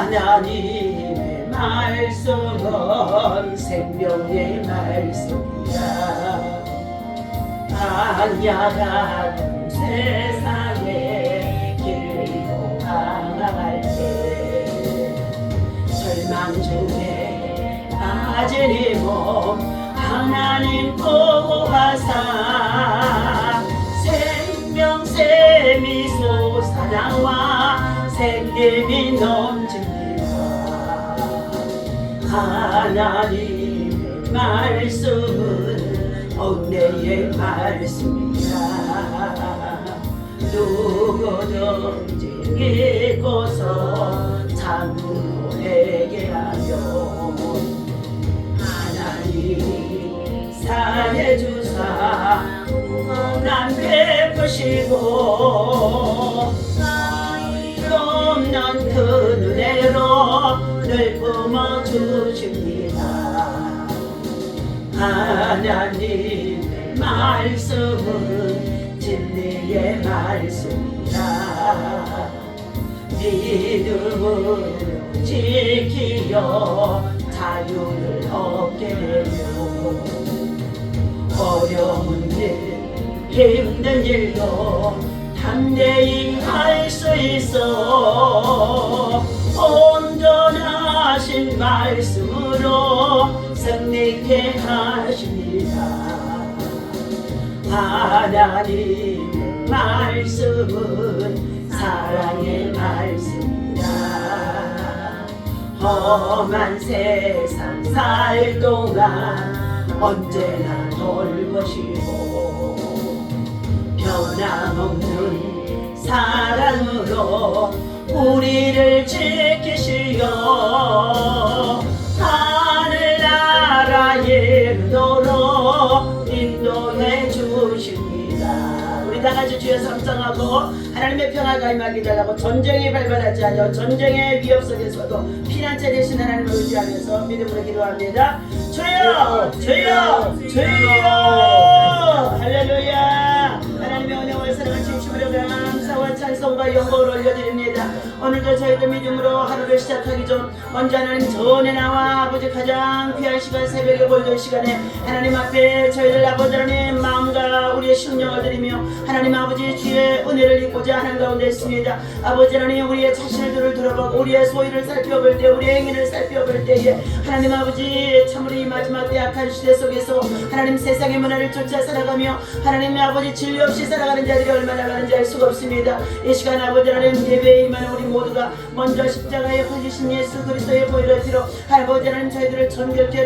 하나님의 말씀은 생명의 말씀이야. 안약한 세상에 길고 방황할 때 절망 중에 빠진 이 몸 하나님 보호하사 생명샘이 솟아나와 생김이 넘칩니다. 하나님의 말씀은 은혜의 말씀이야. 누구든지 믿고서 참으로 회개하며 하나님이 사해 주사 구원함 베푸시고 없는 그 은혜로 늘 뿜어주십니다. 하나님의 말씀은 진리의 말씀이라. 믿음으로 지키려 자유를 얻게 되며 어려운 일 힘든 일도 담대히 할 수 있어 온전하신 말씀으로 승리케 하십니다. 하나님의 말씀은 사랑의 말씀이다. 험한 세상 살 동안 언제나 돌보시고 변함없는 사랑으로 우리를 지키시어 하늘나라에 이르도록 인도해 주십니다. 우리 다같이 주여 삼성하고 하나님의 평화가 임하게 달라고 전쟁이 발발하지 않여 전쟁의 위협 속에서도 피난처 되신 하나님을 의지하면서 믿음으로 기도합니다. 주여 주여 주여 할렐루야. 하나님의 은혜와 사랑을 진심으로 감사와 찬송과 영광을 올려드립니다. 오늘도 저희들 믿음으로 하루를 시작하기 전 먼저 하나님 전에 나와 아버지 가장 귀한 시간 새벽에 몰던 시간에 하나님 앞에 저희들 아버지 하나님 마음과 우리의 심령을 드리며 하나님 아버지 주의 은혜를 입고자 하는 가운데 있습니다. 아버지 하나님 우리의 자신을 돌아보고 우리의 소위를 살펴볼 때 우리의 행위를 살펴볼 때에 하나님 아버지 참으로 이 마지막 때 악한 시대 속에서 하나님 세상의 문화를 쫓아 살아가며 하나님 아버지 진리 없이 살아가는 자들이 얼마나 많은지 알 수가 없습니다. 이 시간 아버지 하나님 예배에 임하는 우리 모두가 먼저 십자가에 걸리신 예수 그리스도의 보혈을 뒤로 아버지 하나님 저희들을 정결케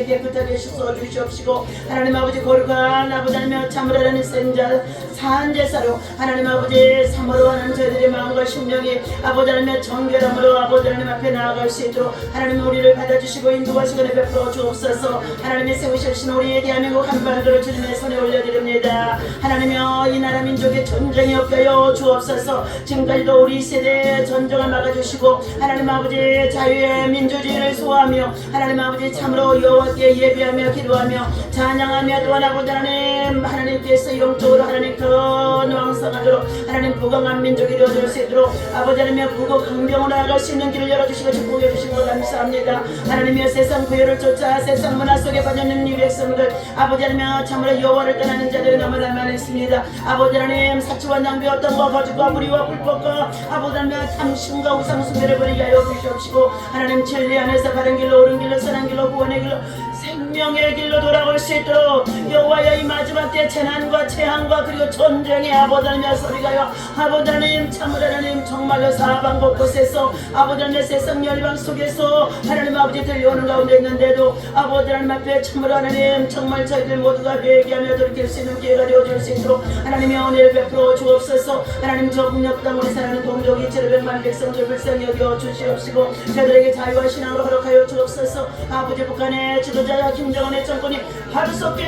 깨끗하게 씻어 주시옵시고 하나님 아버지 거룩한 아버지 하나님 참으로 하나님 생자 산제사로 하나님 아버지 참으로 하나님 저희들의 마음과 심령이 아버지 하나님 정결함으로 아버지 하나님 앞에 나아갈 수 있도록 하나님 우리를 받아주시고 인도하시고 베풀어 주옵소서. 하나님의 세우신 우리의 대한민국 한반도를 주님의 손에 올려드립니다. 하나님이여 이 나라 민족의 전쟁이 없게 하여 주옵소서. 지금까지도 우리 세대의 전쟁을 막아주시고 하나님 아버지 자유의 민주주의를 소화하며 하나님 아버지 참으로 여호와께 예배하며 기도하며 찬양하며 또한 아버지 하나님께서 영적으로 하나님 건왕성하도록 하나님 부강한 민족이 되어줄 수 있도록 아버지 하나님 부고 강병으로 나아갈 수 있는 길을 열어주시고 축복해 주시는 것 감사합니다. 하나님이여 세상 구애를 쫓아 세상 문화 속에 빠져있는 이 백성들 아버지 하나님 참으로 여호와를 떠나는 자들이 너무나 많습니다. 아버지 하나님 사치와 낭비 어떤 거 거짓과 불의와 불법과 아버지 하나님 탐심과 우상숭배를 버리게 하여 주시옵시고 하나님 진리 안에서 바른 길로 옳은 길로 선한 길로 구원의 길로 생명의 길로 돌아올 수 있도록 여호와여 이 마지막 때 재난과 재앙과 그리고 전쟁의 아버지 하나님 소리가요 아버지 하나님 참으로 하나님 정말로 사방 곳곳에서 아버지 하나님 세상 열방 속에서 하나님 아버지 들려오는 가운데 있는데도 아버지 하나님 앞에 참으로 하나님 정말 저희들 모두가 회개하며 돌이킬 수 있는 기회가 되어줄 수 있도록 하나님의 은혜를 베풀어 주옵소서. 하나님 저 북녘 땅 우리 사랑하는 동족이 700만 백성들 불쌍히 여겨 주시옵시고 저들에게 자유와 신앙으로 허락하여 주옵소서. 아버지 북한의 지도자 김정은의 정권이 하루속에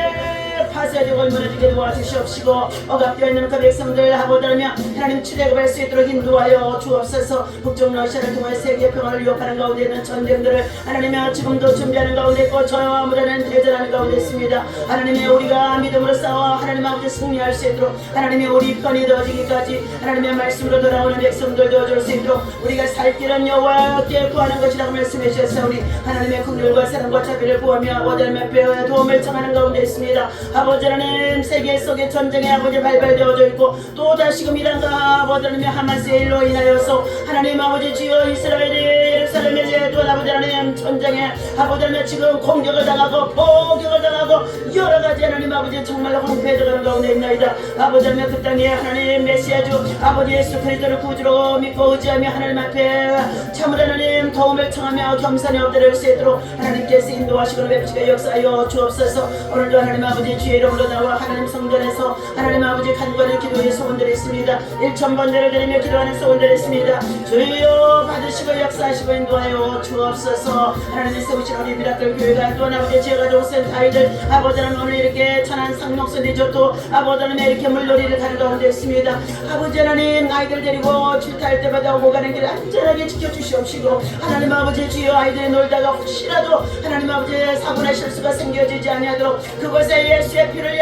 파쇄되고 무너지게 도와주시옵시고 억압되어 있는 그 백성들 아버지라며 하나님 출애굽할 수 있도록 인도하여 주옵소서. 북쪽 러시아를 통해 세계 평화를 위협하는 가운데 있는 전쟁들을 하나님의 지금도 준비하는 가운데 있고 저와 아무라는 대전하는 가운데 있습니다. 하나님의 우리가 믿음으로 싸워 하나님 아버지 승리할 수 있도록 하나님의 우리 편이 되어지기까지 하나님의 말씀으로 돌아오는 백성들 되어줄 수 있도록 우리가 살 길은 여호와께 구하는 것이라고 말씀해 주셨사오니 하나님의 긍휼과 사랑과 자비를 구하며 아버지 하나님의 배어의 도움을 청하는 가운데 있습니다. 아버지 하나님 세계 속의 전쟁에 아버지 발발되어져 있고 또 다시금 이란과 아버지 하나님의 하마스의 일로 인하여서 하나님 아버지 주여 이스라엘이 예루살렘에 또 아버지 하나님 전쟁에 아버지 하나님 지금 공격을 당하고 포격을 당하고 여러가지 하나님 아버지 정말로 황폐해져가는 가운데 있나이다. 아버지 하나님 그 땅에 하나님 메시아주 아버지 예수 그리스도를 구주로 믿고 의지하며 하나님 앞에 참으로 하나님 도움을 청하며 겸손히 엎드릴 수 있도록 하나님께서 인도하시고 뵙시게 역사하여 주옵소서. 오늘도 하나님 아버지 주의 이름으로 나와 하나님 성전에서 하나님 아버지 간구하는 기도의 소원들이 있습니다. 1000번대를 드리며 기도하는 소원들이 있습니다. 주여 받으시고 역사하시고 인도하여 주옵소서. 하나님의 세우신 우리 미라클 교회가 또 아버지 지어가지고 센 아이들 아버지 하나님 오늘 이렇게 천안 상록선이 좋고 아버지 하나님 이렇게 물놀이를 가는 가운데 있습니다. 아버지 하나님 아이들 데리고 출타할 때마다 오고 가는 길을 안전하게 지켜주시옵시고 하나님 아버지 주여 아이들이 놀다가 혹시라도 하나님 아버지 사고나 실수가 생겨지지 아니하도록 그곳에 예수의 피를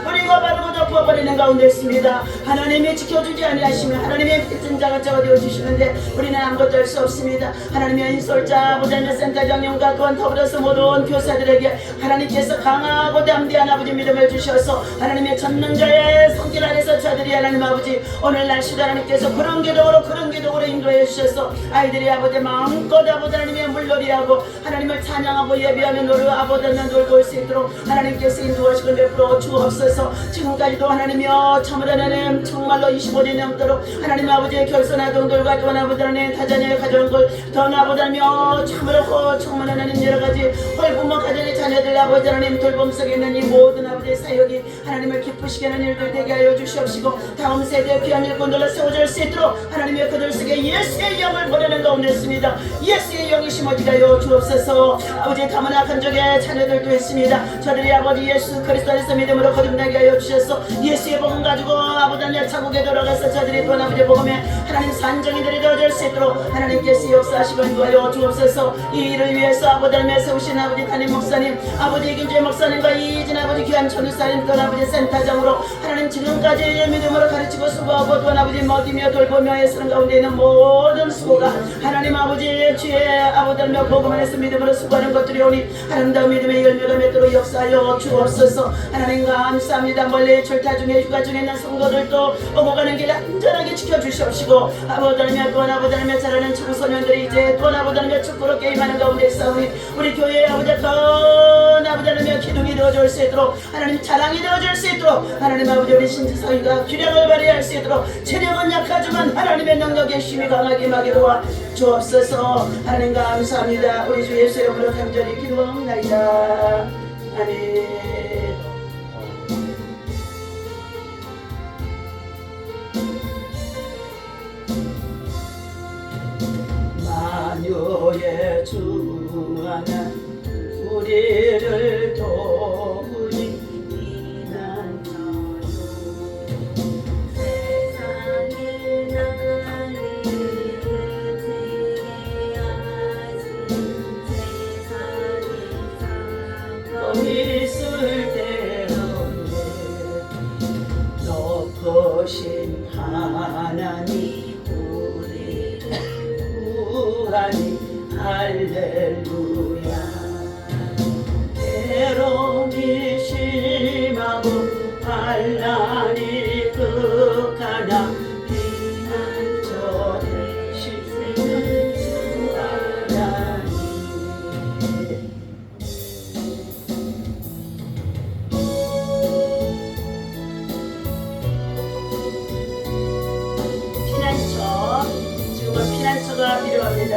뿌리고 바르고 덮어버리는 가운데 있습니다. 하나님이 지켜주지 아니하시면 하나님의 필진자가 자가 되어주시는데 우리는 아무것도 할 수 없습니다. 하나님의 인솔자 아버지 하나님 센터장님과 또한 더불어서 모든 교사들에게 하나님께서 강하고 담대한 아버지 믿음을 주셔서 하나님의 전능자의 손길 안에서 자들이 하나님 아버지 오늘날 시대 하나님께서 그런 기도로 인도해 주셔서 아이들이 아버지 마음껏 아버지 하나님의 물놀이하고 하나님을 찬양하고 예배하며 아버지 하나님 놀고 올 수 있도록 하나님께서 인도하시고 베풀어 주옵소서. 지금까지도 하나님이여 참으로 하나님 정말로 25년이 넘도록 하나님 아버지의 결손아동들과 또한 아버지 하나님 다자녀의 가정을 더 아버지 하나님이여 참으로 정말 하나님 여러가지 홀부모 가정의 자녀들 아버지 하나님 돌봄 속에 있는 이 모든 아버지의 사역이 하나님을 기쁘시게 하는 일들 되게 하여 주시옵시고 다음 세대의 귀한 일꾼들로 세워질 수 있도록 하나님의 그들 속에 예수의 영을 보내는 가운데 있습니다. 예수의 영이 심어지게 하여 주옵소서. 아버지 가문 악한 적의 자녀들도 있습니다. 저들이 아버지 예수 그리스도 안에서 믿음으로 거듭나게 하여 주셔서 예수의 복음 가지고 아버지 하나님 차국에 돌아가서 저들이 또 아버지 복음에 하나님 산정이들이 되어질 수 있도록 하나님께서 역사하시고 인도하여 주옵소서. 이 일을 위해서 아버지 하나님 세우신 아버지 담임 목사님 아버지 이긴주의 목사님과 이진 아버지 귀한 전우사님 또 아버지 센터장으로 하나님 지금까지 믿음으로 가르치고 수고하고 또 아버지 먹이며 돌보며 애쓰는 가운데 있는 모든 수고가 하나님 아버지 주의 아버지 하나님 복음 안에서 믿음으로 수고하는 것들이 오니 아름다운 믿음의 열매가 맺도록 역사하여 주옵소서. 하나님 감사합니다. 멀리 출타 중에 휴가 중에 있는 성도들도 오고 가는 길 안전하게 지켜주시옵시고 아버지 하나님 또한 아버지 하나님 잘하는 청소년들이 이제 또한 아버지 하나님 축구로 게임하는 가운데 있사오니 우리 교회의 아버지 큰 아버지 하나님 기둥이 되어줄 수 있도록 하나님 자랑이 되어줄 수 있도록 하나님 아버지 우리 신지성이가 기량을 발휘할 수 있도록 체력은 약하지만 하나님의 능력의 힘이 강하게 임하게 도와 주옵소서. 하나님 감사합니다. 우리 주 예수 이름으로 간절히 기도합니다. 아멘. 만유의 주 하나 우리를 도우니 이난 저요 세상이 나를 지배하신 세상이 있을 때였네. 높으신 하나님 우리를 구하니 할렐루야. 때론이 심하고 환난이 극하나 비난처럼 시는 주 하나님. 피난처, 지금은 피난처가 필요합니다.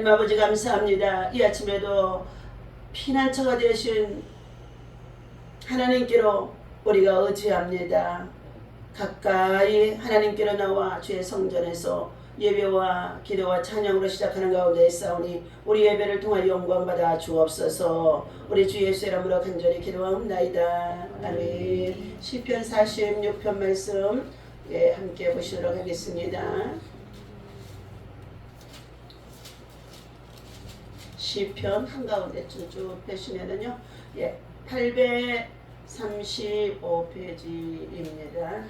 하나님 아버지 감사합니다. 이 아침에도 피난처가 되신 하나님께로 우리가 의지합니다. 가까이 하나님께로 나와 주의 성전에서 예배와 기도와 찬양으로 시작하는 가운데 있사오니 우리 예배를 통하여 영광받아 주옵소서. 우리 주 예수 이름으로 간절히 기도하옵나이다. 아멘. 시편 46편 말씀 함께 보시도록 하겠습니다. 시편 한가운데 쭉 펴시면은요, 835페이지입니다.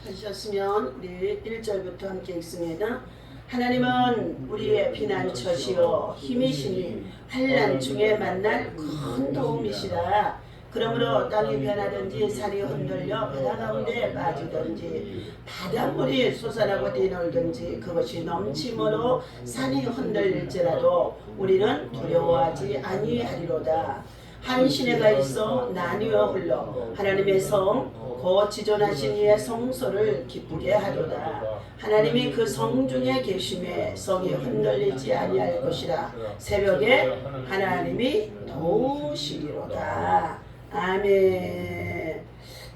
하셨으면 우리 1절부터 함께 읽습니다. 하나님은 우리의 피난처시요 힘이시니 환난 중에 만날 큰 도움이시라. 그러므로 땅이 변하든지 산이 흔들려 바다 가운데 빠지든지 바닷물이 솟아나고 뛰놀든지 그것이 넘침으로 산이 흔들릴지라도 우리는 두려워하지 아니하리로다. 한 시내가 있어 나뉘어 흘러 하나님의 성 곧 지존하신 이의 성소를 기쁘게 하도다. 하나님이 그 성 중에 계심에 성이 흔들리지 아니할 것이라. 새벽에 하나님이 도우시리로다. 아멘.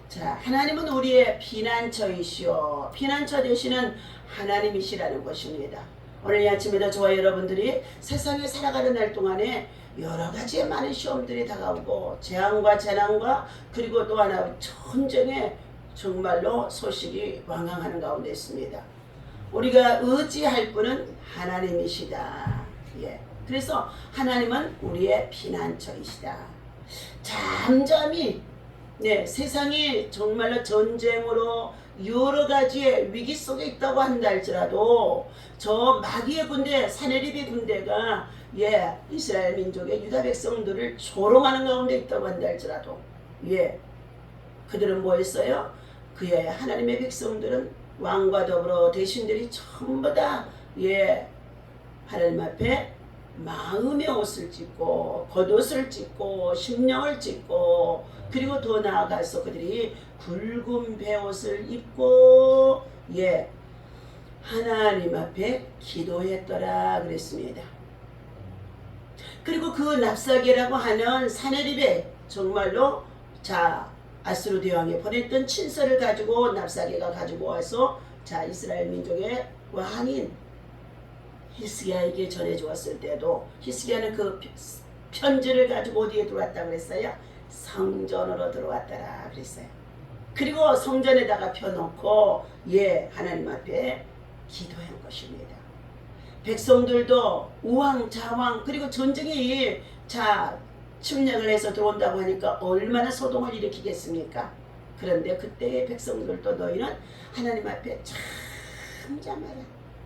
자, 하나님은 우리의 피난처이시오. 피난처 되시는 하나님이시라는 것입니다. 오늘 이 아침에도 저와 여러분들이 세상에 살아가는 날 동안에 여러 가지의 많은 시험들이 다가오고 재앙과 재난과 그리고 또 하나 전쟁의 정말로 소식이 왕왕하는 가운데 있습니다. 우리가 의지할 분은 하나님이시다. 그래서 하나님은 우리의 피난처이시다. 잠잠히 세상이 정말로 전쟁으로 여러 가지의 위기 속에 있다고 한다 할지라도 저 마귀의 군대, 사내립의 군대가 이스라엘 민족의 유다 백성들을 조롱하는 가운데 있다고 한다 할지라도 그들은 뭐 했어요? 그의 하나님의 백성들은 왕과 더불어 대신들이 전부 다 하나님 앞에 마음의 옷을 찢고 겉옷을 찢고 심령을 찢고 그리고 더 나아가서 그들이 굵은 베옷을 입고 하나님 앞에 기도했더라 그랬습니다. 그리고 그 납사계라고 하는 사내립에 정말로 아수르 대왕이 보냈던 친서를 가지고 납사계가 가지고 와서 이스라엘 민족의 왕인 히스기야에게 전해주었을 때도 히스기야는 그 편지를 가지고 어디에 들어왔다 그랬어요? 성전으로 들어왔더라 그랬어요. 그리고 성전에다가 펴놓고 하나님 앞에 기도한 것입니다. 백성들도 우왕좌왕 그리고 전쟁이 침략을 해서 들어온다고 하니까 얼마나 소동을 일으키겠습니까? 그런데 그때의 백성들도 너희는 하나님 앞에 잠잠하라.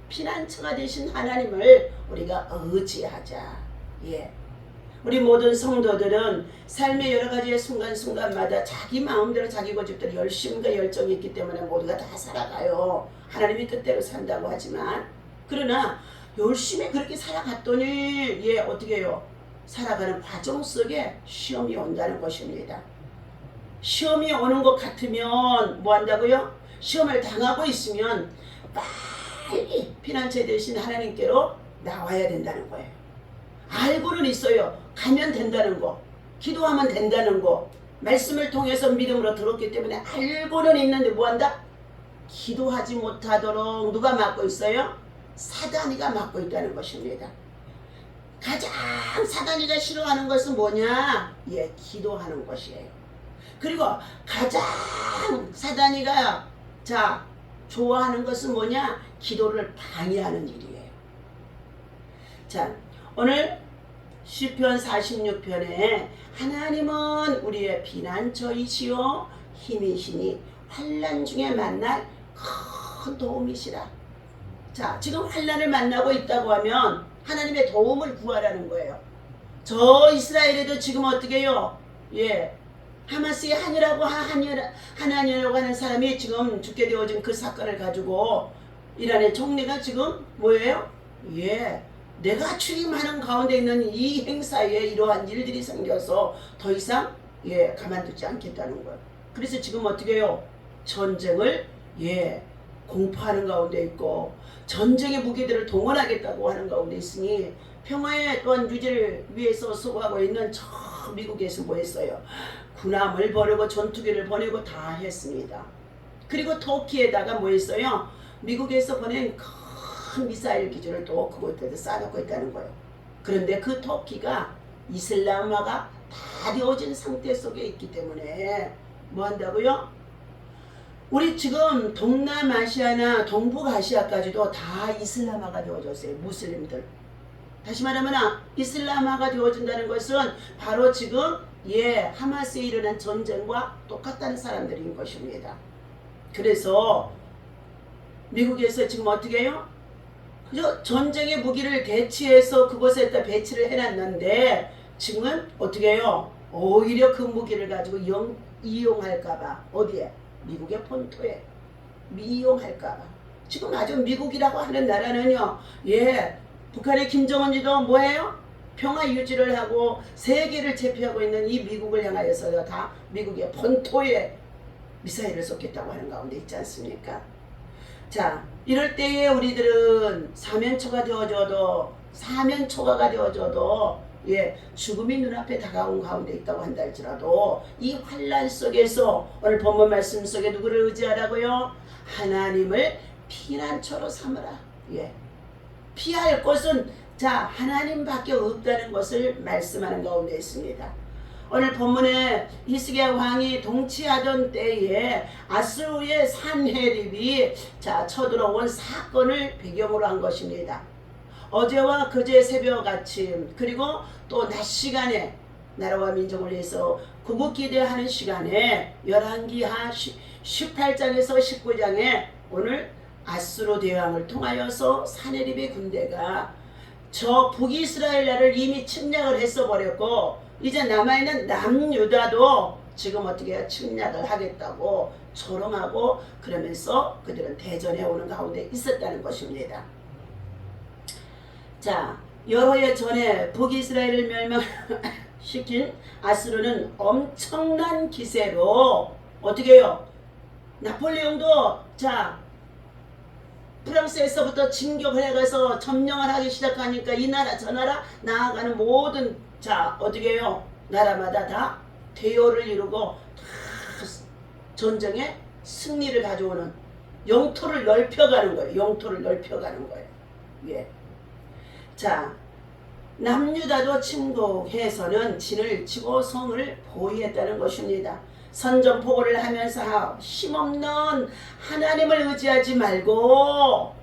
피난처가 되신 하나님을 우리가 의지하자. 우리 모든 성도들은 삶의 여러 가지의 순간순간마다 자기 마음대로 자기 고집대로 열심과 열정이 있기 때문에 모두가 다 살아가요. 하나님이 뜻대로 산다고 하지만 그러나 열심히 그렇게 살아갔더니 어떻게 해요? 살아가는 과정 속에 시험이 온다는 것입니다. 시험이 오는 것 같으면 뭐 한다고요? 시험을 당하고 있으면 빨리 피난처 되신 하나님께로 나와야 된다는 거예요. 알고는 있어요. 가면 된다는 거, 기도하면 된다는 거, 말씀을 통해서 믿음으로 들었기 때문에 알고는 있는데 뭐 한다? 기도하지 못하도록 누가 막고 있어요? 사단이가 막고 있다는 것입니다. 가장 사단이가 싫어하는 것은 뭐냐? 기도하는 것이에요. 그리고 가장 사단이가 좋아하는 것은 뭐냐? 기도를 방해하는 일이에요. 오늘 시편 46편에 하나님은 우리의 피난처이시오 힘이시니 환난 중에 만날 큰 도움이시라. 지금 환난을 만나고 있다고 하면 하나님의 도움을 구하라는 거예요. 저 이스라엘에도 지금 어떻게 해요? 하마스의 한이라고 하는 사람이 지금 죽게 되어진 그 사건을 가지고 이란의 총리가 지금 뭐예요? 내가 출임하는 가운데 있는 이 행사에 이러한 일들이 생겨서 더 이상 가만두지 않겠다는 거예요. 그래서 지금 어떻게 해요? 전쟁을 공포하는 가운데 있고 전쟁의 무기들을 동원하겠다고 하는 가운데 있으니 평화의 또한 유지를 위해서 수고하고 있는 저 미국에서 뭐 했어요? 군함을 보내고 전투기를 보내고 다 했습니다. 그리고 터키에다가 뭐 했어요? 미국에서 보낸 큰 미사일 기지를 또 그곳에다 쌓아놓고 있다는 거예요. 그런데 그 터키가 이슬람화가 다 되어진 상태 속에 있기 때문에 뭐 한다고요? 우리 지금 동남아시아나 동북아시아까지도 다 이슬람화가 되어졌어요. 무슬림들. 다시 말하면 이슬람화가 되어진다는 것은 바로 지금 하마스에 일어난 전쟁과 똑같다는 사람들인 것입니다. 그래서 미국에서 지금 어떻게 해요? 그저 전쟁의 무기를 대치해서 그곳에다 배치를 해놨는데 지금은 어떻게 해요? 오히려 그 무기를 가지고 이용할까봐 어디에? 미국의 본토에 이용할까봐 지금 아주 미국이라고 하는 나라는요 북한의 김정은이도 뭐예요? 평화 유지를 하고 세계를 제패하고 있는 이 미국을 향하여서 다 미국의 본토에 미사일을 쏘겠다고 하는 가운데 있지 않습니까? 자, 이럴 때에 우리들은 사면초가 되어줘도 사면초가가 되어줘도 죽음이 눈앞에 다가온 가운데 있다고 한다 할지라도 이 환난 속에서 오늘 본문 말씀 속에 누구를 의지하라고요? 하나님을 피난처로 삼으라. 피할 곳은 하나님밖에 없다는 것을 말씀하는 가운데 있습니다. 오늘 본문에 히스기야 왕이 동치하던 때에 아수르의 산헤립이 쳐들어온 사건을 배경으로 한 것입니다. 어제와 그제 새벽 아침 그리고 또 낮 시간에 나라와 민족을 위해서 구국기대하는 시간에 열왕기하 18장에서 19장에 오늘 아수르 대왕을 통하여서 산헤립의 군대가 저 북이스라엘 나라를 이미 침략을 했어 버렸고 이제 남아있는 남유다도 지금 어떻게 해요? 침략을 하겠다고 조롱하고 그러면서 그들은 대전해 오는 가운데 있었다는 것입니다. 자, 여러 해 전에 북이스라엘을 멸망시킨 아수르는 엄청난 기세로 어떻게 해요? 나폴레옹도 프랑스에서부터 진격을 해가서 점령을 하기 시작하니까 이 나라 저 나라 나아가는 모든 어떻게 해요? 나라마다 다 대요를 이루고 다 전쟁에 승리를 가져오는 영토를 넓혀가는 거예요. 영토를 넓혀가는 거예요. 남유다도 침공해서는 진을 치고 성을 보위했다는 것입니다. 선전포고를 하면서 힘없는 하나님을 의지하지 말고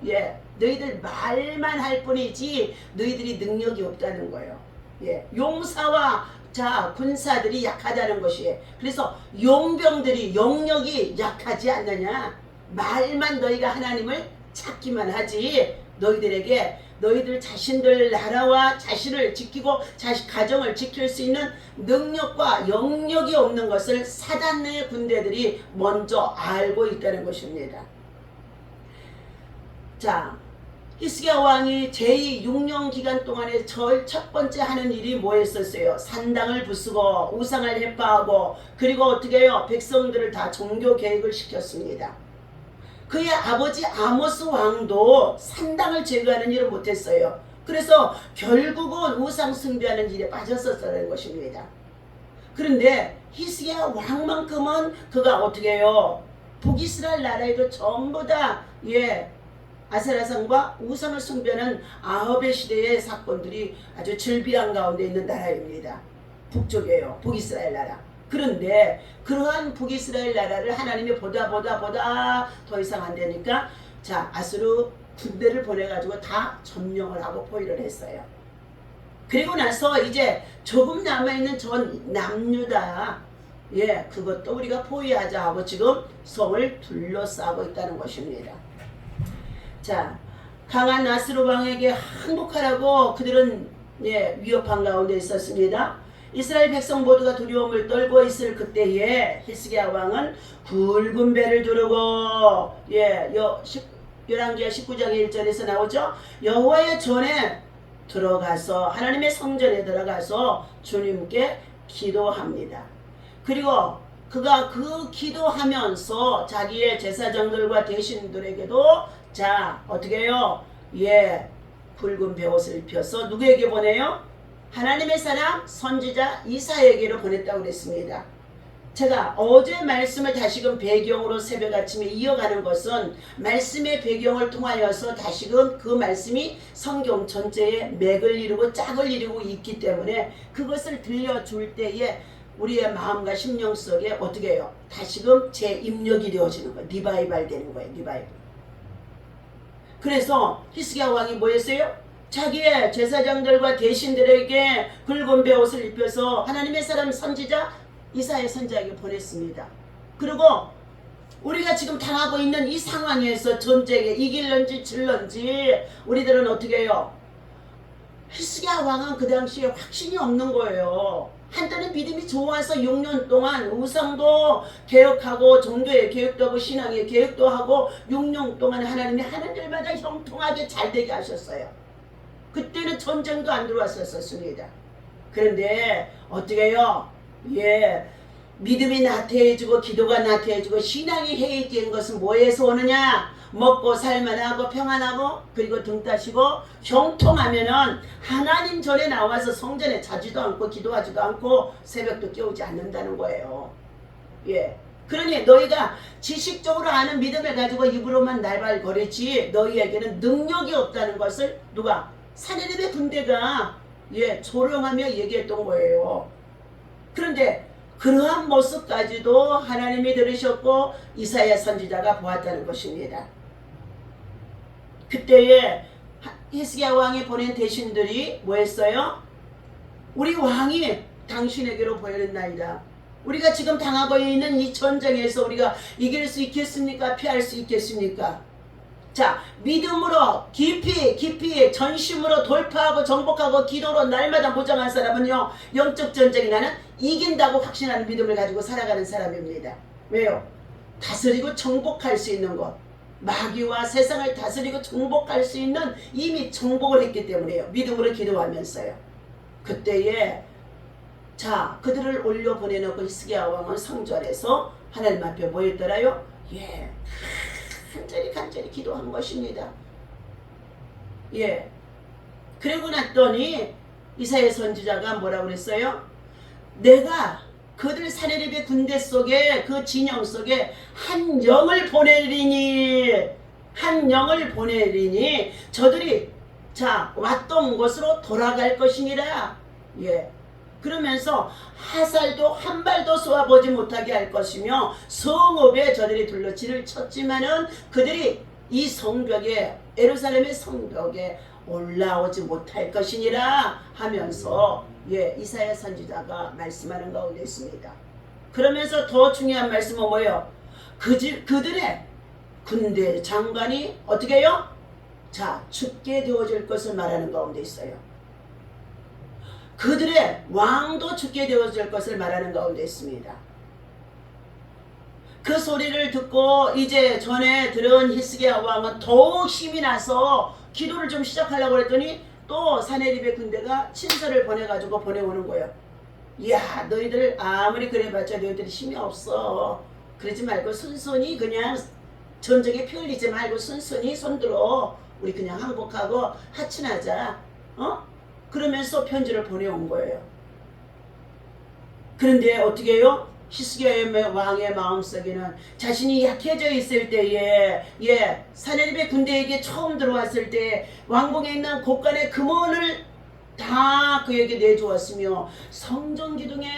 너희들 말만 할 뿐이지 너희들이 능력이 없다는 거예요. 용사와 군사들이 약하다는 것이에요. 그래서 용병들이 영력이 약하지 않느냐? 말만 너희가 하나님을 찾기만 하지 너희들에게 너희들 자신들 나라와 자신을 지키고 가정을 지킬 수 있는 능력과 영력이 없는 것을 사단의 군대들이 먼저 알고 있다는 것입니다. 히스기야 왕이 제2 6년 동안에 첫 번째 하는 일이 뭐였었어요? 산당을 부수고 우상을 해파하고 그리고 어떻게 해요? 백성들을 다 종교 개혁을 시켰습니다. 그의 아버지 아모스 왕도 산당을 제거하는 일을 못했어요. 그래서 결국은 우상 숭배하는 일에 빠졌었다는 것입니다. 그런데 히스기야 왕만큼은 그가 어떻게 해요? 북이스라엘 나라에도 전부 다 아세라상과 우상을 숭배하는 아합의 시대의 사건들이 아주 즐비한 가운데 있는 나라입니다. 북쪽이에요. 북이스라엘 나라. 그런데 그러한 북이스라엘 나라를 하나님이 보다 더 이상 안 되니까 아수르 군대를 보내가지고 다 점령을 하고 포위를 했어요. 그리고 나서 이제 조금 남아있는 전 남유다 그것도 우리가 포위하자 하고 지금 성을 둘러싸고 있다는 것입니다. 강한 아수르 왕에게 항복하라고 그들은 위협한 가운데 있었습니다. 이스라엘 백성 모두가 두려움을 떨고 있을 그때에 히스기야 왕은 굵은 배를 두르고 열왕기하 19장 1절에서 나오죠. 여호와의 전에 들어가서 하나님의 성전에 들어가서 주님께 기도합니다. 그리고 그가 그 기도하면서 자기의 제사장들과 대신들에게도 자 어떻게 해요? 예, 붉은 베옷을 입혀서 누구에게 보내요? 하나님의 사람 선지자 이사야에게로 보냈다고 그랬습니다. 제가 어제 말씀을 다시금 배경으로 새벽 아침에 이어가는 것은 말씀의 배경을 통하여서 다시금 그 말씀이 성경 전체에 맥을 이루고 짝을 이루고 있기 때문에 그것을 들려줄 때에 우리의 마음과 심령 속에 어떻게 해요? 다시금 재입력이 되어지는 거예요. 리바이벌 되는 거예요. 리바이벌. 그래서 히스기야 왕이 뭐 했어요? 자기의 제사장들과 대신들에게 붉은 베옷을 입혀서 하나님의 사람 선지자 이사야 선지자에게 보냈습니다. 그리고 우리가 지금 당하고 있는 이 상황에서 전쟁에 이길런지 질런지 우리들은 어떻게 해요? 히스기야 왕은 그 당시에 확신이 없는 거예요. 한때는 믿음이 좋아서 6년 동안 우상도 개혁하고 종교의 개혁도 하고 신앙의 개혁도 하고 6년 동안 하나님이 하는 일마다 형통하게 잘 되게 하셨어요. 그때는 전쟁도 안 들어왔었습니다. 그런데 어떻게 해요? 예, 믿음이 나태해지고 기도가 나태해지고 신앙이 해이된 것은 뭐에서 오느냐? 먹고 살만하고 평안하고 그리고 등 따시고 형통하면은 하나님 전에 나와서 성전에 자지도 않고 기도하지도 않고 새벽도 깨우지 않는다는 거예요. 예. 그러니 너희가 지식적으로 아는 믿음을 가지고 입으로만 날발거리지 너희에게는 능력이 없다는 것을 누가? 사내립의 군대가 예, 조롱하며 얘기했던 거예요. 그런데 그러한 모습까지도 하나님이 들으셨고 이사야 선지자가 보았다는 것입니다. 그때에 히스기야 왕이 보낸 대신들이 뭐 했어요? 우리 왕이 당신에게로 보였나이다. 우리가 지금 당하고 있는 이 전쟁에서 우리가 이길 수 있겠습니까? 피할 수 있겠습니까? 자, 믿음으로 깊이 전심으로 돌파하고 정복하고 기도로 날마다 보장한 사람은요, 영적 전쟁이 나는 이긴다고 확신하는 믿음을 가지고 살아가는 사람입니다. 왜요? 다스리고 정복할 수 있는 것, 마귀와 세상을 다스리고 정복할 수 있는 이미 정복을 했기 때문에요. 믿음으로 기도하면서요. 그때에 자, 그들을 올려 보내놓고 히스기야 왕은 성전에서 하나님 앞에 뭐 했더라요? 예, 간절히 기도한 것입니다. 예. 그러고 났더니 이사야 선지자가 뭐라고 그랬어요? 내가 그들 사내립의 군대 속에 그 진영 속에 한 영을 보내리니 저들이 자 왔던 곳으로 돌아갈 것이니라. 예. 그러면서 화살도 한 발도 쏘아보지 못하게 할 것이며 성읍에 저들이 둘러치를 쳤지만은 그들이 이 성벽에 예루살렘의 성벽에 올라오지 못할 것이니라 하면서 예, 이사야 선지자가 말씀하는 가운데 있습니다. 그러면서 더 중요한 말씀은 뭐예요? 그들의 군대 장관이 어떻게 해요? 자, 죽게 되어질 것을 말하는 가운데 있어요. 그들의 왕도 죽게 되어질 것을 말하는 가운데 있습니다. 그 소리를 듣고 이제 전에 들은 히스기야 왕은 더욱 힘이 나서 기도를 좀 시작하려고 했더니 또 사내립의 군대가 친서를 보내오는 거예요. 이야, 너희들 아무리 그래봤자 너희들이 힘이 없어. 그러지 말고 순순히 그냥 전쟁에 피 흘리지 말고 순순히 손들어. 우리 그냥 항복하고 하친하자. 그러면서 편지를 보내온 거예요. 그런데 어떻게 해요? 히스기야 왕의 마음속에는 자신이 약해져 있을 때에 사내립의 군대에게 처음 들어왔을 때 왕궁에 있는 곳간의 금원을 다 그에게 내주었으며 성전 기둥에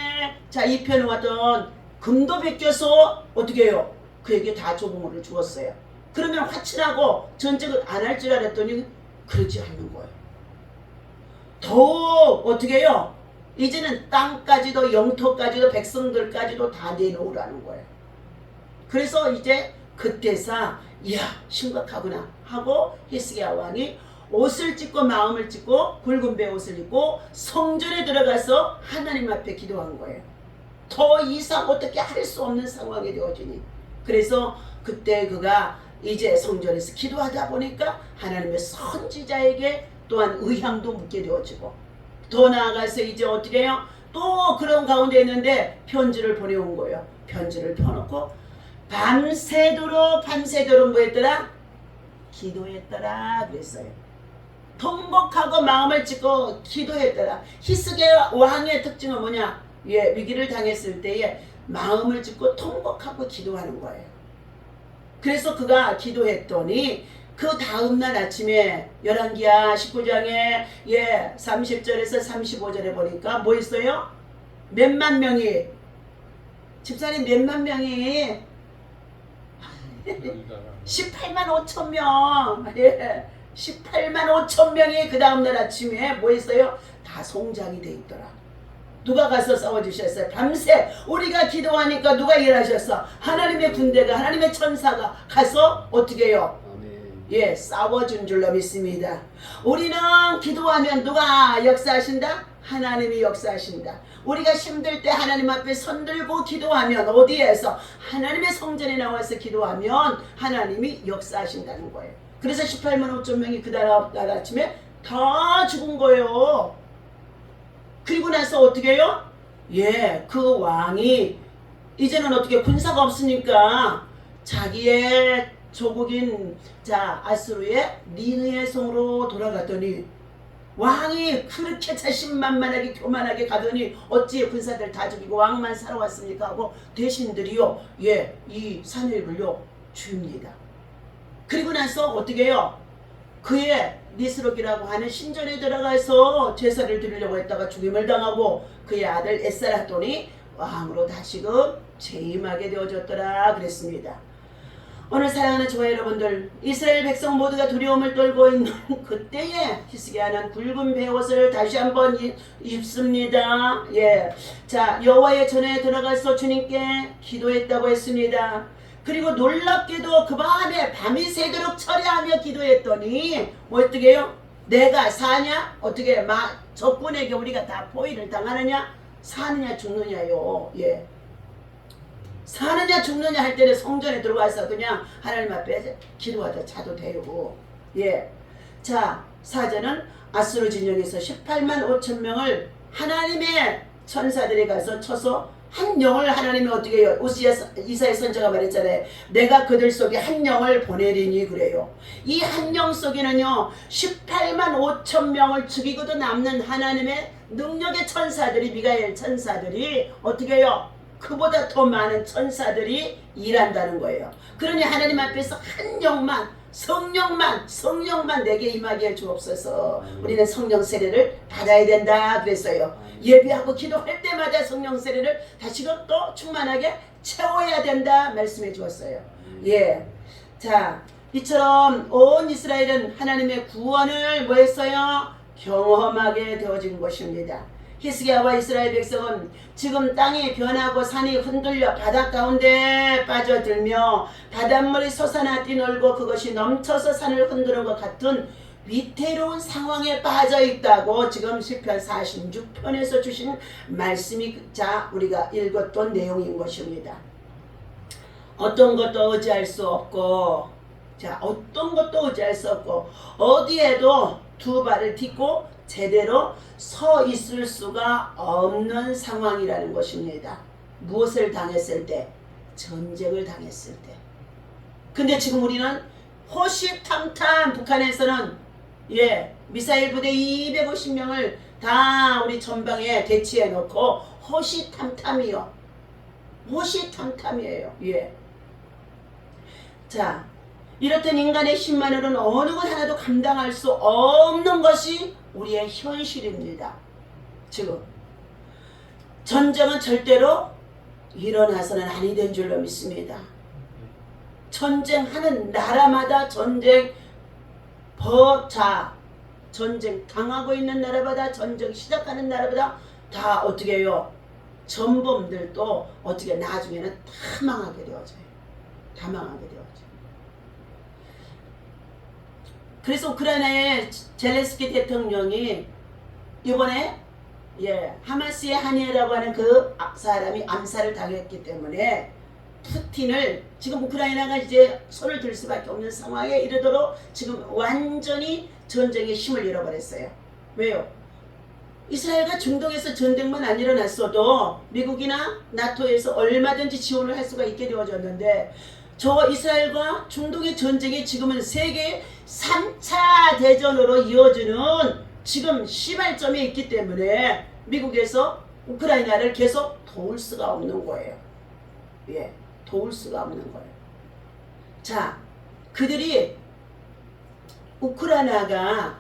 자 입혀놓았던 금도 벗겨서 어떻게 해요? 그에게 다 조공을 주었어요. 그러면 화친하고 전쟁을 안 할 줄 알았더니 그러지 않는 거예요. 더욱 어떻게 해요? 이제는 땅까지도 영토까지도 백성들까지도 다 내놓으라는 거예요. 그래서 이제 그때서 이야 심각하구나 하고 히스기야 왕이 옷을 찢고 마음을 찢고 굵은 베옷을 입고 성전에 들어가서 하나님 앞에 기도한 거예요. 더 이상 어떻게 할 수 없는 상황이 되어지니. 그래서 그때 그가 이제 성전에서 기도하다 보니까 하나님의 선지자에게 또한 의향도 묻게 되어지고 더 나아가서 이제 어떻게 해요? 또 그런 가운데 있는데 편지를 보내온 거예요. 편지를 펴놓고 밤새도록 뭐 했더라? 기도했더라 그랬어요. 통곡하고 마음을 찢고 기도했더라. 히스기야 왕의 특징은 뭐냐? 예, 위기를 당했을 때에 마음을 찢고 통곡하고 기도하는 거예요. 그래서 그가 기도했더니 그 다음날 아침에 열왕기야 19장에 30절에서 35절에 보니까 뭐 있어요? 몇만 명이 집사님 몇만 명이 18만 5천 명 18만 5천 명이 그 다음날 아침에 뭐 있어요? 다 송장이 돼 있더라. 누가 가서 싸워주셨어요? 밤새 우리가 기도하니까 누가 일하셨어? 하나님의 군대가 하나님의 천사가 가서 어떻게 해요? 예, 싸워준 줄로 믿습니다. 우리는 기도하면 누가 역사하신다? 하나님이 역사하신다. 우리가 힘들 때 하나님 앞에 손들고 기도하면 어디에서? 하나님의 성전에 나와서 기도하면 하나님이 역사하신다는 거예요. 그래서 18만 5천 명이 그 다음 날 아침에 다 죽은 거예요. 그리고 나서 어떻게 해요? 예, 그 왕이 이제는 어떻게 군사가 없으니까 자기의 조국인 아수르의 니느의 성으로 돌아갔더니 왕이 그렇게 자신만만하게 교만하게 가더니 어찌 군사들 다 죽이고 왕만 살아왔습니까 하고 대신들이요 이 산업을요 줍니다. 그리고 나서 어떻게 해요? 그의 니스록이라고 하는 신전에 들어가서 제사를 드리려고 했다가 죽임을 당하고 그의 아들 에스라돈이 왕으로 다시금 재임하게 되어졌더라 그랬습니다. 오늘 사랑하는 저와 여러분들, 이스라엘 백성 모두가 두려움을 떨고 있는 그때에 히스기야는 굵은 베옷을 다시 한번 입습니다. 여호와의 전에 들어가서 주님께 기도했다고 했습니다. 그리고 놀랍게도 그 밤이 새도록 철야하며 기도했더니 어떻게 해요? 내가 사냐? 어떻게 적군에게 우리가 다 포위를 당하느냐? 사느냐 죽느냐요. 사느냐 죽느냐 할 때는 성전에 들어가서 그냥 하나님 앞에 기도하다 자도 되고. 사제는 아수르 진영에서 18만 5천 명을 하나님의 천사들이 가서 쳐서 한 영을 하나님이 어떻게 해요? 이사야 선지자가 말했잖아요. 내가 그들 속에 한 영을 보내리니 그래요. 이 한 영 속에는요 18만 5천 명을 죽이고도 남는 하나님의 능력의 천사들이 미가엘 천사들이 어떻게 해요? 그보다 더 많은 천사들이 일한다는 거예요. 그러니 하나님 앞에서 한 영만 성령만 내게 임하게 해 주옵소서. 우리는 성령 세례를 받아야 된다 그랬어요. 예배하고 기도할 때마다 성령 세례를 다시금 또 충만하게 채워야 된다 말씀해 주었어요. 이처럼 온 이스라엘은 하나님의 구원을 뭐 했어요? 경험하게 되어진 것입니다. 히스기야와 이스라엘 백성은 지금 땅이 변하고 산이 흔들려 바다 가운데 빠져들며 바닷물이 솟아나 뛰놀고 그것이 넘쳐서 산을 흔드는 것 같은 위태로운 상황에 빠져 있다고 지금 시편 46편에서 주신 말씀이 우리가 읽었던 내용인 것입니다. 어떤 것도 의지할 수 없고 어디에도 두 발을 딛고 제대로 서 있을 수가 없는 상황이라는 것입니다. 무엇을 당했을 때? 전쟁을 당했을 때. 근데 지금 우리는 호시탐탐 북한에서는 미사일 부대 250명을 다 우리 전방에 배치해 놓고 호시탐탐이에요. 이렇듯 인간의 힘만으로는 어느 것 하나도 감당할 수 없는 것이 우리의 현실입니다. 지금 전쟁은 절대로 일어나서는 아니 된 줄로 믿습니다. 전쟁하는 나라마다 전쟁 당하고 있는 나라마다 전쟁 시작하는 나라마다 다 어떻게 해요? 전범들도 어떻게 나중에는 다 망하게 되어져요. 그래서 우크라이나의 젤렌스키 대통령이 이번에 하마스의 하니에라고 하는 그 사람이 암살을 당했기 때문에 푸틴을 지금 우크라이나가 이제 손을 들 수밖에 없는 상황에 이르도록 지금 완전히 전쟁의 힘을 잃어버렸어요. 왜요? 이스라엘과 중동에서 전쟁만 안 일어났어도 미국이나 나토에서 얼마든지 지원을 할 수가 있게 되어졌는데 저 이스라엘과 중동의 전쟁이 지금은 세계 3차 대전으로 이어지는 지금 시발점에 있기 때문에 미국에서 우크라이나를 계속 도울 수가 없는 거예요. 예, 도울 수가 없는 거예요. 자, 그들이 우크라이나가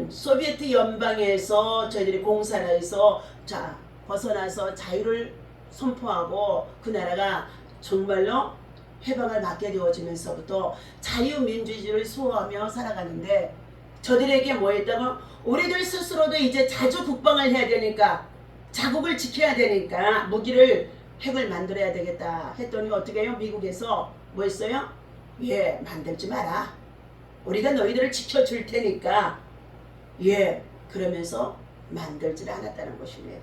소비에트 연방에서 저희들이 공산을 해서 벗어나서 자유를 선포하고 그 나라가 정말로 해방을 받게 되어지면서부터 자유민주주의를 수호하며 살아가는데 저들에게 뭐 했다고? 우리들 스스로도 이제 자주 국방을 해야 되니까 자국을 지켜야 되니까 핵을 만들어야 되겠다 했더니 어떻게 해요? 미국에서 뭐 했어요? 만들지 마라. 우리가 너희들을 지켜줄 테니까 그러면서 만들질 않았다는 것입니다.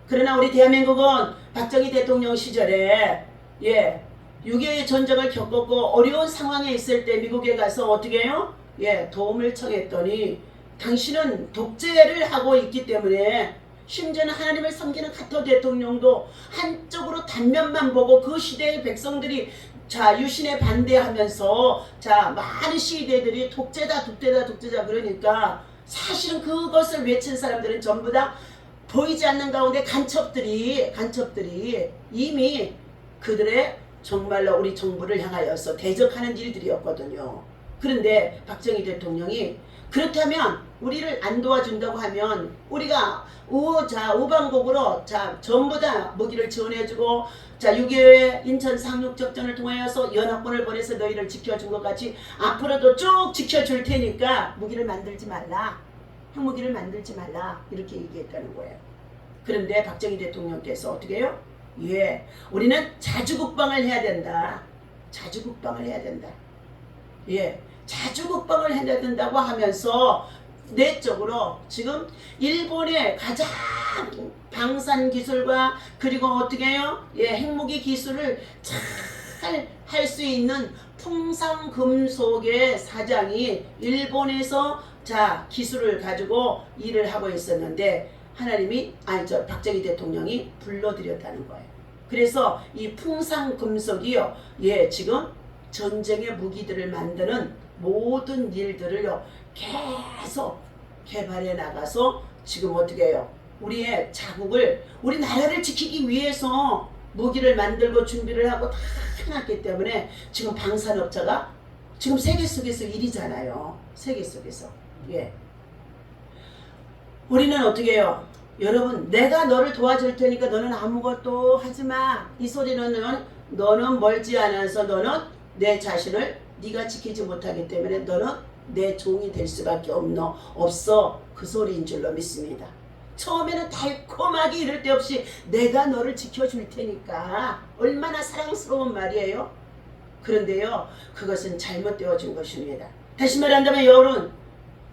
그러나 우리 대한민국은 박정희 대통령 시절에 6.25의 전쟁을 겪었고 어려운 상황에 있을 때 미국에 가서 어떻게 해요? 도움을 청했더니 당신은 독재를 하고 있기 때문에 심지어는 하나님을 섬기는 카터 대통령도 한쪽으로 단면만 보고 그 시대의 백성들이 유신에 반대하면서 많은 시대들이 독재다 그러니까 사실은 그것을 외친 사람들은 전부 다 보이지 않는 가운데 간첩들이 이미 그들의 정말로 우리 정부를 향하여서 대적하는 일들이었거든요. 그런데 박정희 대통령이 그렇다면 우리를 안 도와준다고 하면 우리가 우방국으로 전부 다 무기를 지원해주고 6.25의 인천 상륙작전을 통하여서 연합군을 보내서 너희를 지켜준 것 같이 앞으로도 쭉 지켜줄 테니까 무기를 만들지 말라. 핵무기를 만들지 말라. 이렇게 얘기했다는 거예요. 그런데 박정희 대통령께서 어떻게 해요? 우리는 자주 국방을 해야 된다. 자주 국방을 해야 된다. 자주 국방을 해야 된다고 하면서 내적으로 지금 일본의 가장 방산 기술과 그리고 어떻게 해요? 핵무기 기술을 잘 할 수 있는 풍산금속의 사장이 일본에서 기술을 가지고 일을 하고 있었는데 박정희 대통령이 불러들였다는 거예요. 그래서 이 풍산금속이요, 지금 전쟁의 무기들을 만드는 모든 일들을요 계속 개발해 나가서 지금 어떻게 해요? 우리의 자국을 우리 나라를 지키기 위해서 무기를 만들고 준비를 하고 다 해놨기 때문에 지금 방산업자가 지금 세계 속에서 1위잖아요. 세계 속에서. 우리는 어떻게 해요? 여러분, 내가 너를 도와줄 테니까 너는 아무것도 하지마. 이 소리는 너는 멀지 않아서 너는 내 자신을 네가 지키지 못하기 때문에 너는 내 종이 될 수밖에 없어. 그 소리인 줄로 믿습니다. 처음에는 달콤하게 이럴 데 없이 내가 너를 지켜줄 테니까 얼마나 사랑스러운 말이에요. 그런데요, 그것은 잘못되어진 것입니다. 다시 말한다면 여러분,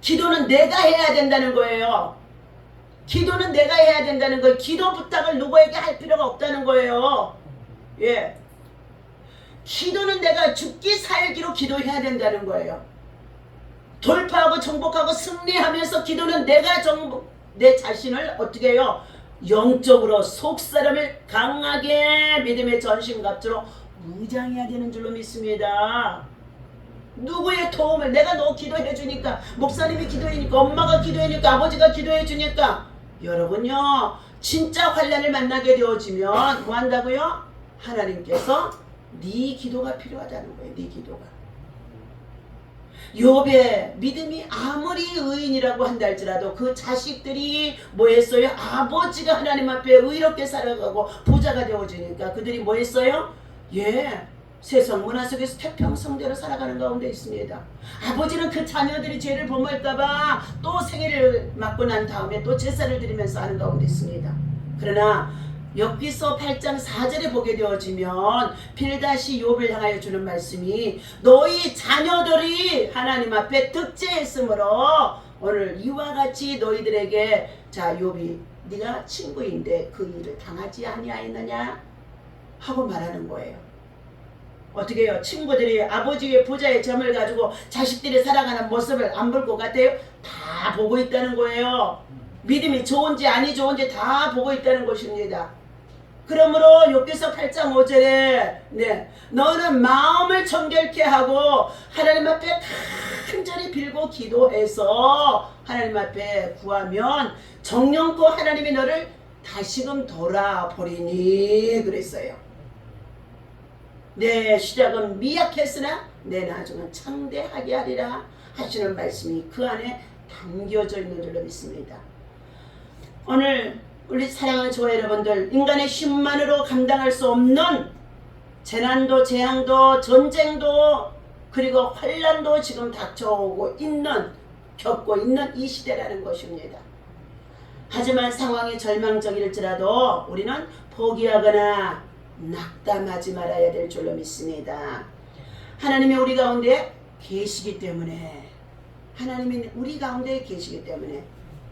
기도는 내가 해야 된다는 거예요. 기도는 내가 해야 된다는 거예요. 기도 부탁을 누구에게 할 필요가 없다는 거예요. 기도는 내가 죽기 살기로 기도해야 된다는 거예요. 돌파하고 정복하고 승리하면서 기도는 내 자신을 어떻게 해요? 영적으로 속사람을 강하게 믿음의 전신갑주로 무장해야 되는 줄로 믿습니다. 누구의 도움을 내가 너 기도해 주니까 목사님이 기도해 주니까 엄마가 기도해 주니까 아버지가 기도해 주니까 여러분요 진짜 환난을 만나게 되어지면 뭐 한다고요? 하나님께서 네 기도가 필요하다는 거예요. 네 기도가. 욥의 믿음이 아무리 의인이라고 한다 할지라도 그 자식들이 뭐 했어요? 아버지가 하나님 앞에 의롭게 살아가고 부자가 되어지니까 그들이 뭐 했어요? 세상 문화 속에서 태평성대로 살아가는 가운데 있습니다. 아버지는 그 자녀들이 죄를 범할까봐 또 생애를 맞고 난 다음에 또 제사를 드리면서 하는 가운데 있습니다. 그러나 욥기서 8장 4절에 보게 되어지면 빌다시 욥을 향하여 주는 말씀이 너희 자녀들이 하나님 앞에 득죄했으므로 오늘 이와 같이 너희들에게 욥이 네가 친구인데 그 일을 당하지 아니하였느냐 하고 말하는 거예요. 어떻게 해요? 친구들이 아버지의 부자의 점을 가지고 자식들이 살아가는 모습을 안 볼 것 같아요? 다 보고 있다는 거예요. 믿음이 좋은지 아니 좋은지 다 보고 있다는 것입니다. 그러므로 욥기서 8장 5절에 너는 마음을 정결케 하고 하나님 앞에 간절히 빌고 기도해서 하나님 앞에 구하면 정령코 하나님이 너를 다시금 돌아보리니 그랬어요. 내 시작은 미약했으나 내 나중은 창대하게 하리라 하시는 말씀이 그 안에 담겨져 있는 줄로 믿습니다. 오늘 우리 사랑하는 저와 여러분들, 인간의 힘만으로 감당할 수 없는 재난도 재앙도 전쟁도 그리고 환란도 지금 닥쳐오고 있는, 겪고 있는 이 시대라는 것입니다. 하지만 상황이 절망적일지라도 우리는 포기하거나 낙담하지 말아야 될 줄로 믿습니다. 하나님이 우리 가운데 계시기 때문에, 하나님이 우리 가운데 계시기 때문에,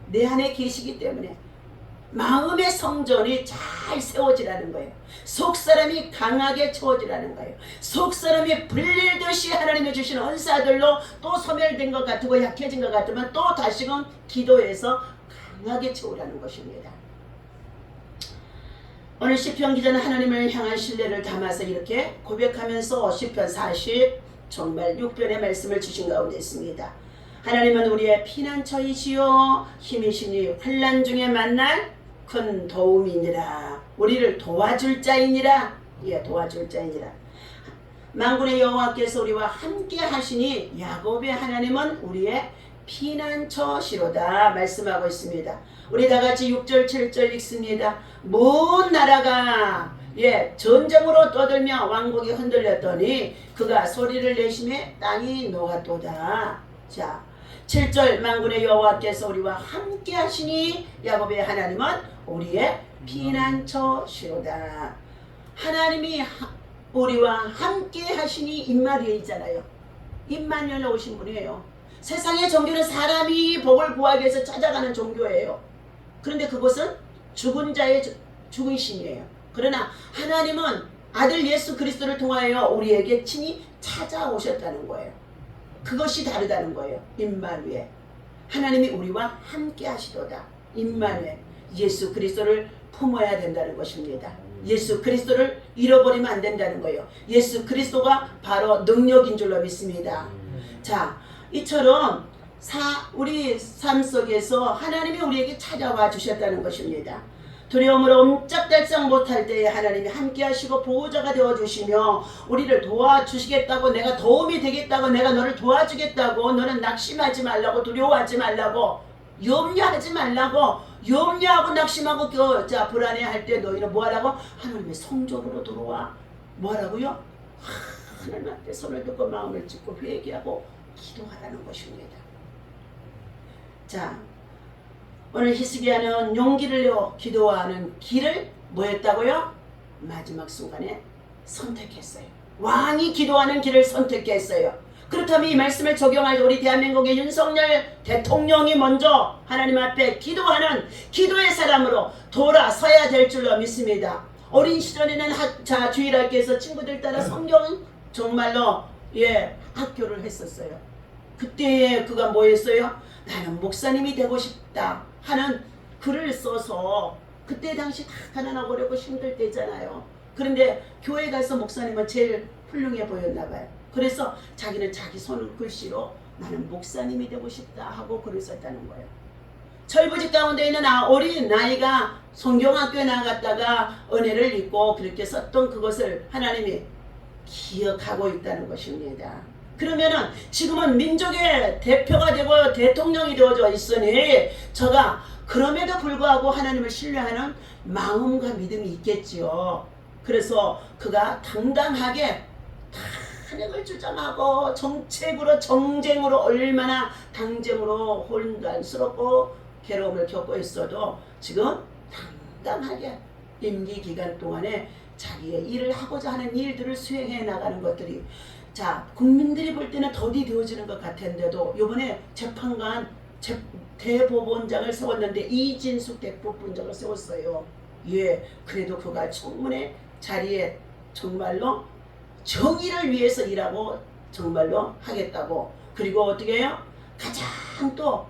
내 안에 계시기 때문에 마음의 성전이 잘 세워지라는 거예요. 속사람이 강하게 채워지라는 거예요. 속사람이 불릴듯이 하나님이 주신 언사들로 또 소멸된 것 같고 약해진 것 같으면 또 다시금 기도해서 강하게 채우라는 것입니다. 오늘 시편 기자는 하나님을 향한 신뢰를 담아서 이렇게 고백하면서 시편 40 정말 6편의 말씀을 주신 가운데 있습니다. 하나님은 우리의 피난처이시요 힘이시니 환난 중에 만날 큰 도움이니라. 우리를 도와줄 자이니라. 도와줄 자이니라. 만군의 여호와께서 우리와 함께 하시니 야곱의 하나님은 우리의 피난처시로다 말씀하고 있습니다. 우리 다같이 6절 7절 읽습니다. 먼 나라가 전쟁으로 떠들며 왕국이 흔들렸더니 그가 소리를 내심에 땅이 녹았도다. 자, 7절 만군의 여호와께서 우리와 함께 하시니 야곱의 하나님은 우리의 피난처시로다. 하나님이 우리와 함께 하시니 임마누엘이잖아요. 임마누엘 오신 분이에요. 세상의 종교는 사람이 복을 구하기 위해서 찾아가는 종교예요. 그런데 그것은 죽은 자의 죽은 신이에요. 그러나 하나님은 아들 예수 그리스도를 통하여 우리에게 친히 찾아오셨다는 거예요. 그것이 다르다는 거예요. 임마누엘. 하나님이 우리와 함께 하시도다. 임마누엘. 예수 그리스도를 품어야 된다는 것입니다. 예수 그리스도를 잃어버리면 안 된다는 거예요. 예수 그리스도가 바로 능력인 줄로 믿습니다. 자, 이처럼 우리 삶 속에서 하나님이 우리에게 찾아와 주셨다는 것입니다. 두려움으로 옴짝달싹 못할 때에 하나님이 함께 하시고 보호자가 되어주시며 우리를 도와주시겠다고, 내가 도움이 되겠다고, 내가 너를 도와주겠다고, 너는 낙심하지 말라고, 두려워하지 말라고, 염려하지 말라고, 염려하고 낙심하고 불안해할 때 너희는 뭐하라고? 하나님의 성전으로 들어와. 뭐하라고요? 하나님 앞에 손을 들고 마음을 찢고 회개하고 기도하라는 것입니다. 자, 오늘 히스기야는 용기를 내어 기도하는 길을 뭐였다고요? 마지막 순간에 선택했어요. 왕이 기도하는 길을 선택했어요. 그렇다면 이 말씀을 적용할 우리 대한민국의 윤석열 대통령이 먼저 하나님 앞에 기도하는 기도의 사람으로 돌아서야 될 줄로 믿습니다. 어린 시절에는 주일학교에서 친구들 따라 성경 정말로 학교를 했었어요. 그때 그가 뭐 했어요? 나는 목사님이 되고 싶다 하는 글을 써서, 그때 당시 다 가난하고 어렵고 힘들 때잖아요. 그런데 교회 가서 목사님은 제일 훌륭해 보였나 봐요. 그래서 자기는 자기 손 글씨로 나는 목사님이 되고 싶다 하고 글을 썼다는 거예요. 철부지 가운데 있는 어린 나이가 성경학교에 나갔다가 은혜를 입고 그렇게 썼던 그것을 하나님이 기억하고 있다는 것입니다. 그러면은 지금은 민족의 대표가 되고 대통령이 되어져 있으니 저가 그럼에도 불구하고 하나님을 신뢰하는 마음과 믿음이 있겠지요. 그래서 그가 당당하게 탄핵을 주장하고 정책으로 정쟁으로 얼마나 당쟁으로 혼란스럽고 괴로움을 겪고 있어도 지금 당당하게 임기 기간 동안에 자기의 일을 하고자 하는 일들을 수행해 나가는 것들이, 자, 국민들이 볼 때는 더디 되어지는 것 같은데도 이번에 재판관 대법원장을 세웠는데 이진숙 대법원장을 세웠어요. 그래도 그가 청문회 자리에 정말로 정의를 위해서 일하고 정말로 하겠다고. 그리고 어떻게 해요? 가장 또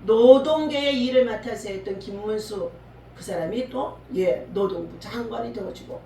노동계의 일을 맡아서 했던 김문수 그 사람이 또 노동부 장관이 되어주고,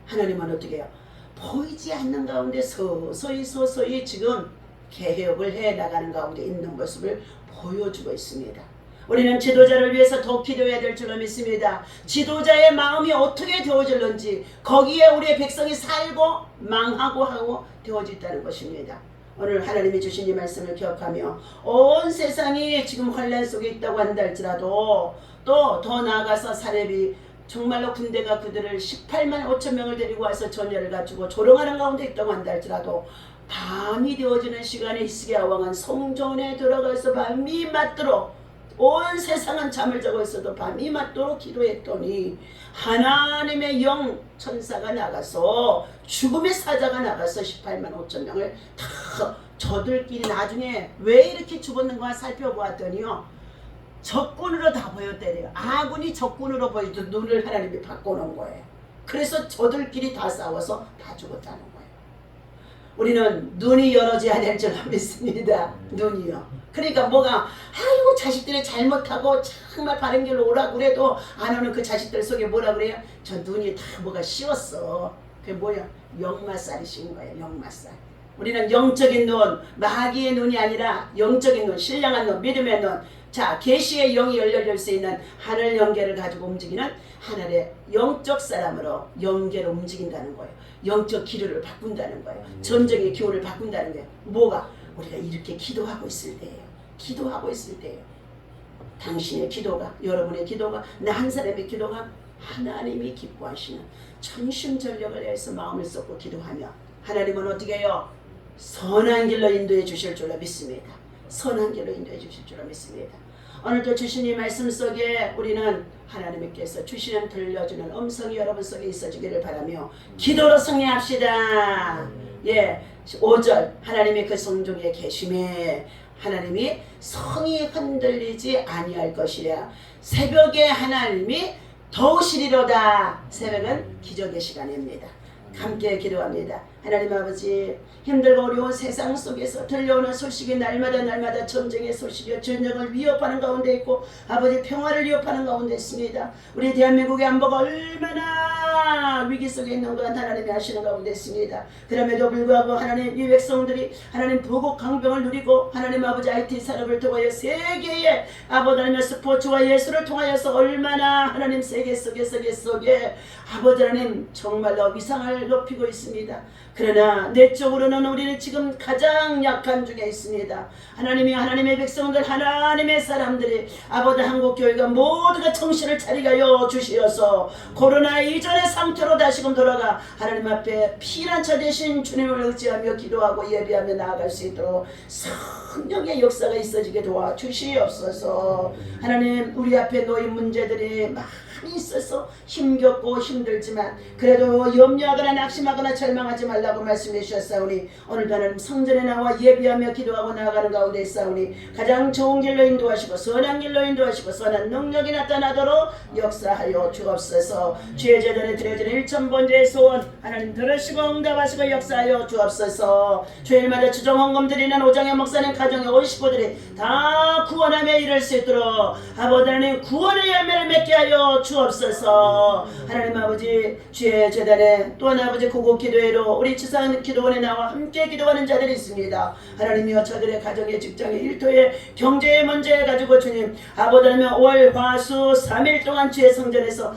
하나님은 어떻게 해요? 보이지 않는 가운데 서서히 지금 개혁을 해 나가는 가운데 있는 모습을 보여주고 있습니다. 우리는 지도자를 위해서 더 기도해야 될 줄로 믿습니다. 지도자의 마음이 어떻게 되어질는지, 거기에 우리의 백성이 살고 망하고 하고 되어졌다는 것입니다. 오늘 하나님이 주신 이 말씀을 기억하며 온 세상이 지금 혼란 속에 있다고 한다 할지라도, 또 더 나아가서 사렙이 정말로 군대가 그들을 18만 5천 명을 데리고 와서 전열을 갖추고 조롱하는 가운데 있다고 한다 할지라도, 밤이 되어지는 시간에 히스기야 왕은 성전에 들어가서 밤이 맞도록, 온 세상은 잠을 자고 있어도 밤이 맞도록 기도했더니 하나님의 영 천사가 나가서, 죽음의 사자가 나가서 18만 5천 명을 다 저들끼리 나중에 왜 이렇게 죽었는가 살펴보았더니요, 적군으로 다 보였대요. 아군이 적군으로 보여도 눈을 하나님이 바꿔놓은 거예요. 그래서 저들끼리 다 싸워서 다 죽었다는 거예요. 우리는 눈이 열어져야 될 줄 믿습니다. 눈이요. 그러니까 뭐가, 아이고 자식들이 잘못하고 정말 바른 길로 오라고 그래도 안 오는 그 자식들 속에 뭐라 그래요? 저 눈이 다 뭐가 씌웠어. 그게 뭐야? 역마살이 씌운 거예요. 역마살. 우리는 영적인 눈, 마귀의 눈이 아니라 영적인 눈, 신령한 눈, 믿음의 눈. 자, 계시의 영이 열려질 수 있는 하늘 영계를 가지고 움직이는 하늘의 영적 사람으로 영계로 움직인다는 거예요. 영적 기류를 바꾼다는 거예요. 전쟁의 기호를 바꾼다는 거예요. 뭐가? 우리가 이렇게 기도하고 있을 때예요. 기도하고 있을 때예요. 당신의 기도가, 여러분의 기도가, 나 한 사람의 기도가 하나님이 기뻐하시는, 전심전력을 해서 마음을 쏟고 기도하며 하나님은 어떻게 해요? 선한 길로 인도해 주실 줄로 믿습니다. 선한 길로 인도해 주실 줄로 믿습니다. 오늘도 주신 이 말씀 속에 우리는 하나님께서 주시는 들려주는 음성이 여러분 속에 있어주기를 바라며 기도로 승리합시다. 5절 하나님의 그 성중에 계심에 하나님이 성이 흔들리지 아니할 것이랴. 새벽에 하나님이 더우시리로다. 새벽은 기적의 시간입니다. 함께 기도합니다. 하나님 아버지, 힘들고 어려운 세상 속에서 들려오는 소식이 날마다 전쟁의 소식이요, 전쟁을 위협하는 가운데 있고 아버지 평화를 위협하는 가운데 있습니다. 우리 대한민국의 안보가 얼마나 위기 속에 있는 것 하나님이 하시는 가운데 있습니다. 그럼에도 불구하고 하나님 이 백성들이 하나님 보복 강병을 누리고 하나님 아버지 IT 산업을 통하여 세계의 아버지 하나님 스포츠와 예술을 통하여서 얼마나 하나님 세계 속에 아버지 하나님 정말로 위상을 높이고 있습니다. 그러나 내적으로는 우리는 지금 가장 약한 중에 있습니다. 하나님이 하나님의 백성들, 하나님의 사람들이 아버지 한국교회가 모두가 정신을 차리게 하여 주시어서 코로나 이전의 상태로 다시금 돌아가 하나님 앞에 피난처 되신 주님을 의지하며 기도하고 예배하며 나아갈 수 있도록 성령의 역사가 있어지게 도와주시옵소서. 하나님, 우리 앞에 놓인 문제들이 많이 있어서 힘겹고 힘들지만 그래도 염려하거나 낙심하거나 절망하지 말라고 말씀해 주셨사오니 오늘도 하나님 성전에 나와 예배하며 기도하고 나아가는 가운데 있사오니 가장 좋은 길로 인도하시고 선한 길로 인도하시고 선한 능력이 나타나도록 역사하여 주옵소서. 주의 제전에 드려지는 1,000번제의 소원 하나님 들으시고 응답하시고 역사하여 주옵소서. 주일마다 추종 헌금 드리는 오정현 목사님 가정의 온 식구들이 다 구원하며 이룰 수 있도록 아버지 하나님 구원의 열매를 맺게 하여 주옵소서. 하나님 아버지, 주의 재단에 또한 아버지 고국 기도회로 우리 지상 기도원에 나와 함께 기도하는 자들이 있습니다. 하나님이여 저들의 가정의 직장의 일터의 경제의 문제 가지고 주님 아버지 하나님 월 화수 3일 동안 주의 성전에서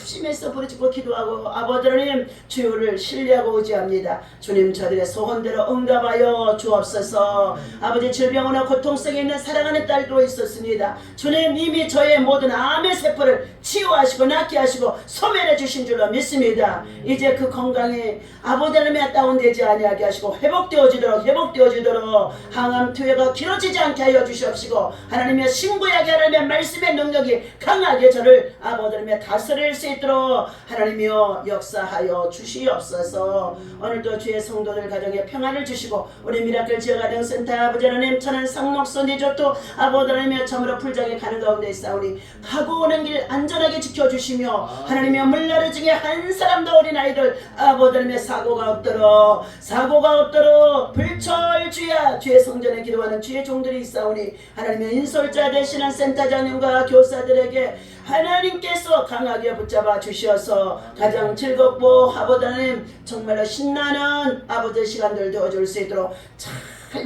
심해서 부르짖고 기도하고 아버지 하나님 주를 신뢰하고 의지합니다. 주님 저들의 소원대로 응답하여 주옵소서. 아버지 질병이나 고통 속에 있는 사랑하는 딸도 있었습니다. 주님 이미 저의 모든 암의 세포를 치유하시고 낫게 하시고 소멸해 주신 줄로 믿습니다. 이제 그 건강이 아버지 하나님의 다운되지 아니하게 하시고 회복되어지도록 항암 투여가 길어지지 않게 하여 주시옵시고 하나님의 신구약의 하나님의 말씀의 능력이 강하게 저를 아버지 하나님의 다스릴 수 있도록 있도록 하나님이여 역사하여 주시옵소서. 오늘도 주의 성도들 가정에 평안을 주시고 우리 미라클 지역아동센터 아버지 하나님 천안 상록선 리조트 아버지 하나님이여 참으로 풀장에 가는 가운데 있사오니 가고 오는 길 안전하게 지켜주시며 하나님이여 물나루 중에 한 사람도 어린아이들 아버지 하나님의 사고가 없도록 불철주야 주의 성전에 기도하는 주의 종들이 있사오니 하나님의 인솔자 되시는 센터장님과 교사들에게 하나님께서 강하게 붙잡아 주시어서 가장 즐겁고 아버지 하나님 정말로 신나는 아버지 시간들 되어줄 수 있도록 잘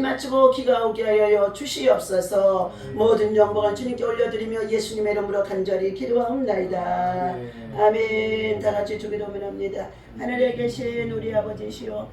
맞추고 기가 오게 하여 주시옵소서. 모든 영광을 주님께 올려드리며 예수님의 이름으로 간절히 기도하옵나이다. 아멘. 다같이 주기도문합니다. 하늘에 계신 우리 아버지시여